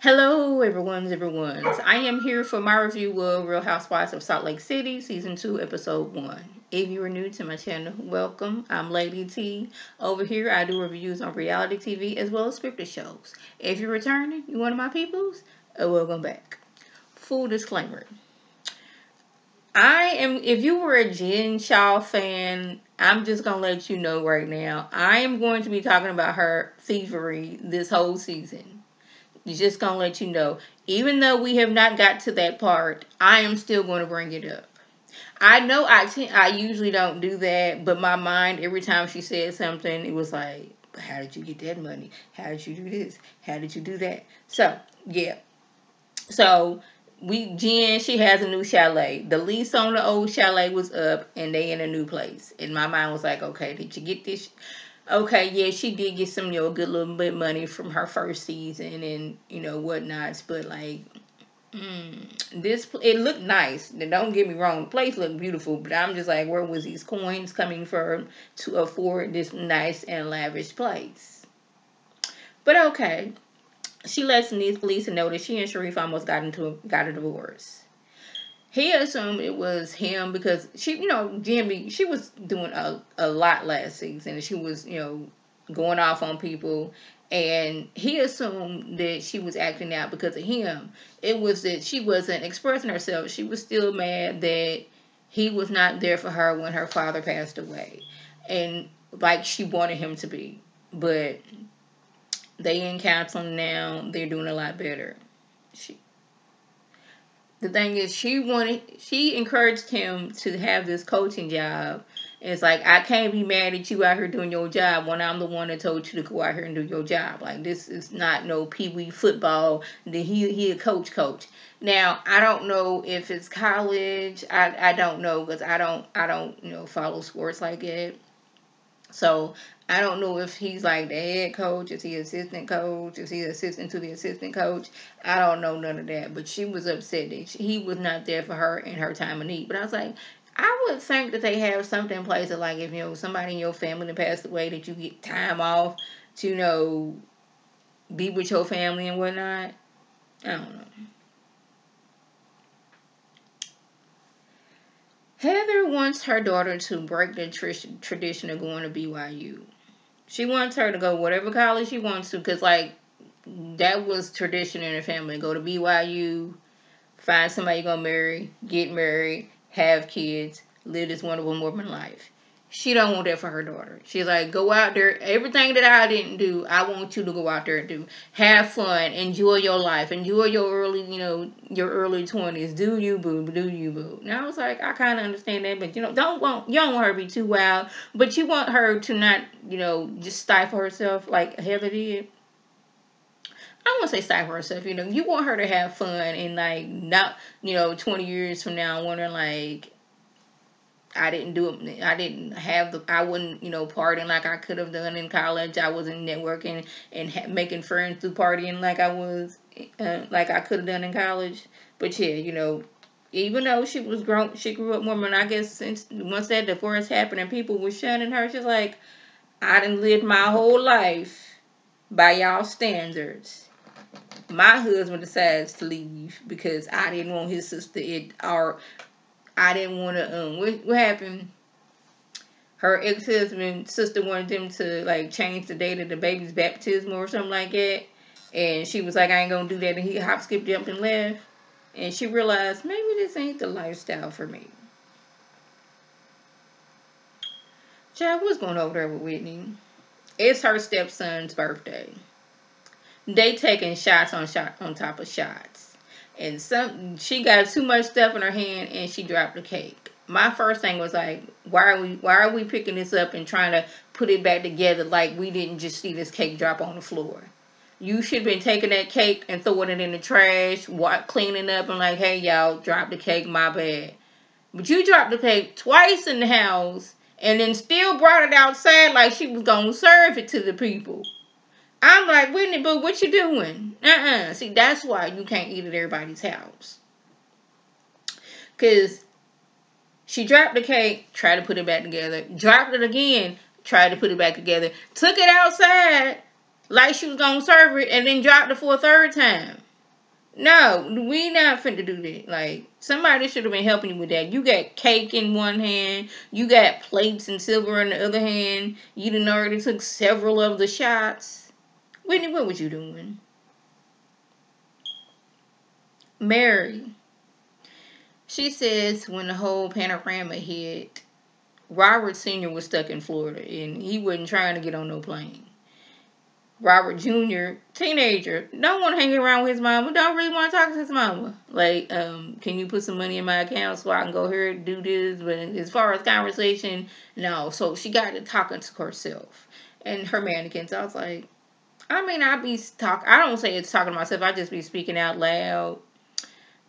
Hello, everyone's. I am here for my review of Real Housewives of Salt Lake City, Season 2, Episode 1. If you are new to my channel, welcome. I'm Lady T. Over here, I do reviews on reality TV as well as scripted shows. If you're returning, you're one of my peoples, welcome back. Full disclaimer. If you were a Jen Shah fan, I'm just going to let you know right now, I am going to be talking about her thievery this whole season. Just gonna let you know, even though we have not got to that part, I am still going to bring it up. I know I usually don't do that, but my mind, every time she said something, it was like, how did you get that money? How did you do this? How did you do that? So, yeah. So, Jen, she has a new chalet. The lease on the old chalet was up, and they in a new place. And my mind was like, okay, did you get this? Okay, yeah, she did get some, good little bit of money from her first season and, whatnots. But, like, it looked nice. Don't get me wrong. The place looked beautiful. But I'm just like, where was these coins coming from to afford this nice and lavish place? But, okay. She lets Lisa know that she and Sharif almost got a divorce. He assumed it was him because she, Jimmy, she was doing a lot last season, and she was, going off on people, and he assumed that she was acting out because of him. It was that she wasn't expressing herself. She was still mad that he was not there for her when her father passed away, and like she wanted him to be. But they in counseling now. They're doing a lot better. The thing is, she encouraged him to have this coaching job. And it's like, I can't be mad at you out here doing your job when I'm the one that told you to go out here and do your job. Like, this is not no pee-wee football. He a coach. Now, I don't know if it's college. I don't know, because I don't follow sports like that. So I don't know if he's like the head coach, is he assistant coach, is he assistant to the assistant coach. I don't know none of that. But she was upset that he was not there for her in her time of need. But I was like, I would think that they have something in place that, like, if somebody in your family that passed away, that you get time off to be with your family and whatnot. I don't know. Heather wants her daughter to break the tradition of going to BYU. She wants her to go whatever college she wants to, because, like, that was tradition in her family. Go to BYU, find somebody you're going to marry, get married, have kids, live this wonderful Mormon life. She don't want that for her daughter. She's like, go out there. Everything that I didn't do, I want you to go out there and do. Have fun. Enjoy your life. Enjoy your early 20s. Do you, boo. Do you, boo. Now, I was like, I kind of understand that. But, you don't want her to be too wild. But you want her to not, just stifle herself like Heather did. I won't say stifle herself. You want her to have fun and, like, not, 20 years from now wondering, like, I didn't do it. I wouldn't, partying like I could have done in college. I wasn't networking and making friends through partying like I was, like I could have done in college. But yeah, even though she grew up Mormon. I guess since once that divorce happened and people were shunning her, she's like, I done lived my whole life by y'all standards. My husband decides to leave because I didn't want his sister I didn't want to, what happened? Her ex-husband, sister wanted them to, like, change the date of the baby's baptism or something like that. And she was like, I ain't going to do that. And he hop, skip, jumped, and left. And she realized, maybe this ain't the lifestyle for me. Chad, what's going over there with Whitney? It's her stepson's birthday. They taking shots on top of shots. And she got too much stuff in her hand and she dropped the cake. My first thing was like, why are we picking this up and trying to put it back together like we didn't just see this cake drop on the floor? You should have been taking that cake and throwing it in the trash, cleaning up and like, hey, y'all, drop the cake, my bad. But you dropped the cake twice in the house and then still brought it outside like she was going to serve it to the people. I'm like, Whitney, but what you doing? See, that's why you can't eat at everybody's house. Because she dropped the cake, tried to put it back together. Dropped it again, tried to put it back together. Took it outside like she was going to serve it and then dropped it for a third time. No, we not finna do that. Like, somebody should have been helping you with that. You got cake in one hand, you got plates and silver in the other hand. You done already took several of the shots. Whitney, what was you doing? Mary. She says when the whole panorama hit, Robert Sr. was stuck in Florida and he wasn't trying to get on no plane. Robert Jr., teenager, don't want to hang around with his mama, don't really want to talk to his mama. Like, can you put some money in my account so I can go here and do this? But as far as conversation, no. So she got to talking to herself and her mannequins. I was like, I mean, I don't say it's talking to myself, I just be speaking out loud.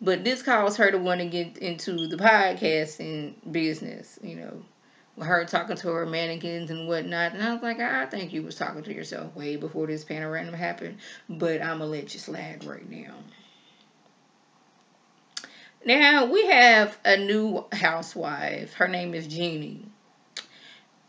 But this caused her to want to get into the podcasting business, her talking to her mannequins and whatnot. And I was like, I think you was talking to yourself way before this panorama happened. But I'm going to let you slide right now. Now, we have a new housewife. Her name is Jeannie.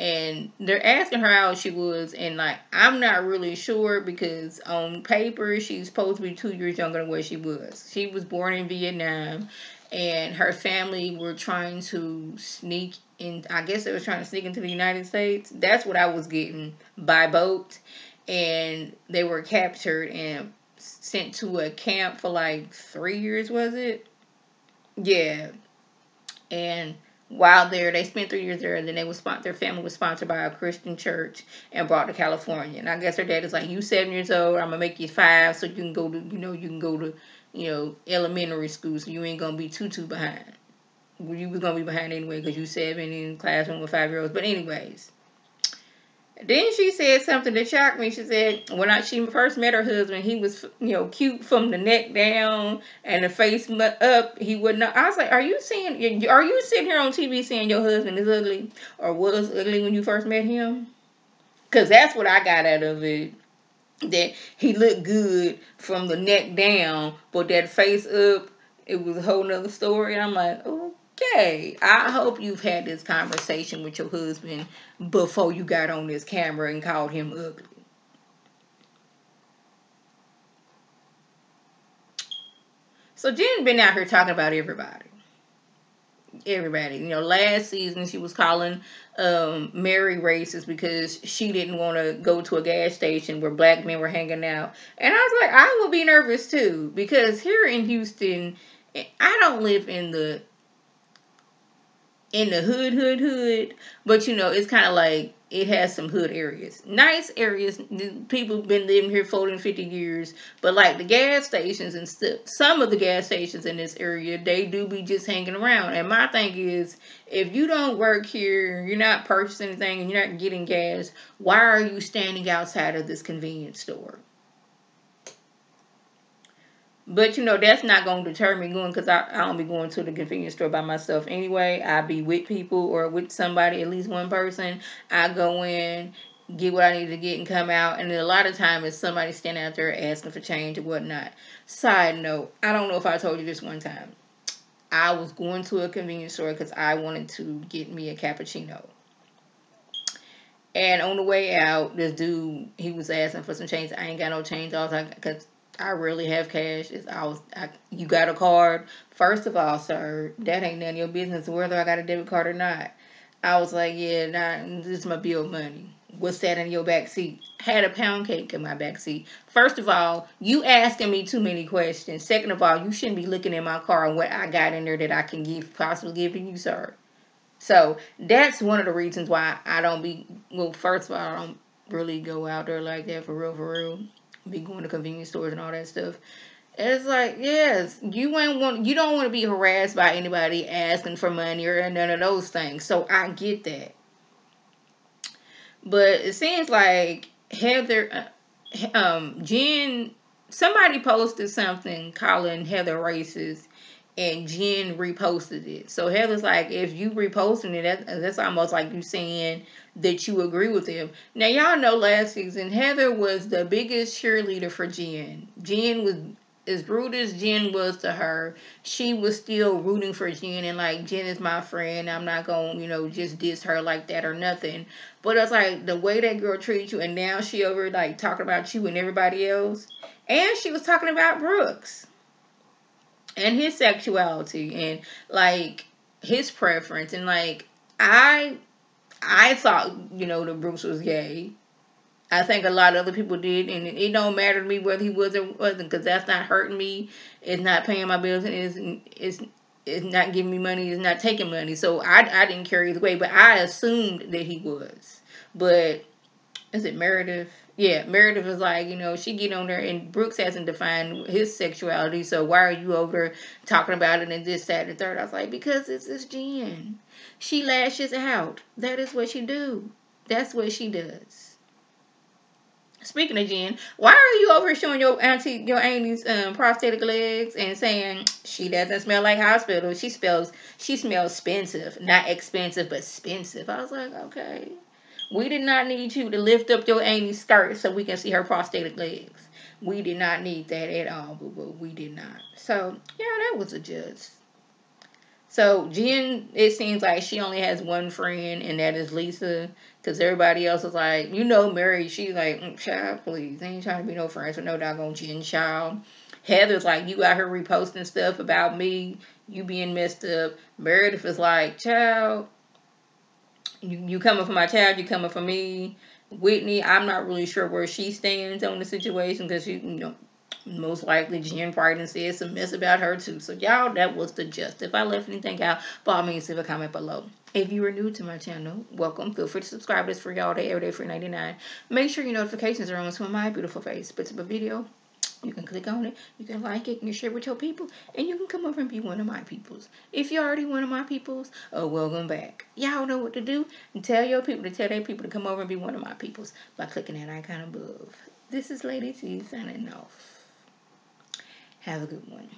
And they're asking her how she was. And, like, I'm not really sure because on paper, she's supposed to be 2 years younger than what she was. She was born in Vietnam. And her family were trying to sneak in. I guess they were trying to sneak into the United States. That's what I was getting, by boat. And they were captured and sent to a camp for like 3 years, was it? Yeah. And while there, they spent 3 years there. And then their family was sponsored by a Christian church and brought to California. And I guess her dad is like, you 7 years old, I'm gonna make you 5 so you can go to, elementary school, so you ain't gonna be too behind. Well, you was gonna be behind anyway because you 7 in classroom with 5-year-olds. But anyways, then she said something that shocked me. She said when she first met her husband, he was cute from the neck down and the face up. He would not. I was like, are you sitting here on TV saying your husband is ugly or was ugly when you first met him? Because that's what I got out of it. That he looked good from the neck down, but that face up, it was a whole nother story. I'm like, okay, I hope you've had this conversation with your husband before you got on this camera and called him ugly. So Jen been out here talking about everybody. Last season she was calling Mary racist because she didn't want to go to a gas station where black men were hanging out. And I was like, I would be nervous too because here in Houston, I don't live in the hood, but it's kind of like it has some hood areas, nice areas. People been living here 40 and 50 years, but like the gas stations and stuff, some of the gas stations in this area, they do be just hanging around. And my thing is, if you don't work here, you're not purchasing anything and you're not getting gas, why are you standing outside of this convenience store? But that's not going to deter me going because I don't be going to the convenience store by myself anyway. I be with people or with somebody, at least one person. I go in, get what I need to get, and come out. And then a lot of time it's somebody standing out there asking for change or whatnot. Side note, I don't know if I told you this one time. I was going to a convenience store because I wanted to get me a cappuccino. And on the way out, this dude, he was asking for some change. I ain't got no change. I was like, because I rarely have cash. You got a card? First of all, sir, that ain't none of your business whether I got a debit card or not. I was like, yeah, nah, this is my bill money. What's that in your back seat? Had a pound cake in my back seat. First of all, you asking me too many questions. Second of all, you shouldn't be looking in my car and what I got in there that I can possibly give to you, sir. So that's one of the reasons why I don't first of all, I don't really go out there like that for real. Be going to convenience stores and all that stuff. It's like, yes, you don't want to be harassed by anybody asking for money or none of those things. So I get that. But it seems like Heather, Jen, somebody posted something calling Heather racist and Jen reposted it. So Heather's like, if you reposting it, that's almost like you saying that you agree with him. Now y'all know last season Heather was the biggest cheerleader for Jen. Jen was as rude as Jen was to her, she was still rooting for Jen and like, Jen is my friend. I'm not gonna, just diss her like that or nothing. But it's like the way that girl treats you, and now she over like talking about you and everybody else. And she was talking about Brooks. and his sexuality and like his preference and like I thought, you know, that Bruce was gay. I think a lot of other people did, and it don't matter to me whether he was or wasn't, because that's not hurting me. It's not paying my bills, and it's not giving me money. It's not taking money. So I didn't care either way, but I assumed that he was. But is it Meredith? Yeah, Meredith was like, you know, she get on there, and Brooks hasn't defined his sexuality, so why are you over there talking about it and this, that, and the third? I was like, because it's Jen. She lashes out. That is what she do. That's what she does. Speaking of Jen, why are you over showing your auntie's prosthetic legs and saying she doesn't smell like hospital? She smells expensive, not expensive, but expensive. I was like, okay. We did not need you to lift up your auntie's skirt so we can see her prosthetic legs. We did not need that at all, boo boo. We did not. So yeah, that was a just. So Jen, it seems like she only has one friend, and that is Lisa. Because everybody else is like, you know, Mary, she's like, child, please. Ain't trying to be no friends with no doggone Jen, child. Heather's like, you out here reposting stuff about me, you being messed up. Meredith is like, child, you coming for my child, you coming for me. Whitney, I'm not really sure where she stands on the situation because you know, most likely Jen probably said some mess about her too. So y'all, that was the gist. If I left anything out, by all means leave a comment below. If you are new to my channel, welcome. Feel free to subscribe. This free all day, every day, free 99. Make sure your notifications are on so when my beautiful face puts up a video. You can click on it, you can like it, you can share it with your people, and you can come over and be one of my peoples. If you're already one of my peoples, oh, welcome back. Y'all know what to do. And tell your people to tell their people to come over and be one of my peoples by clicking that icon above. This is Lady T signing off. Have a good one.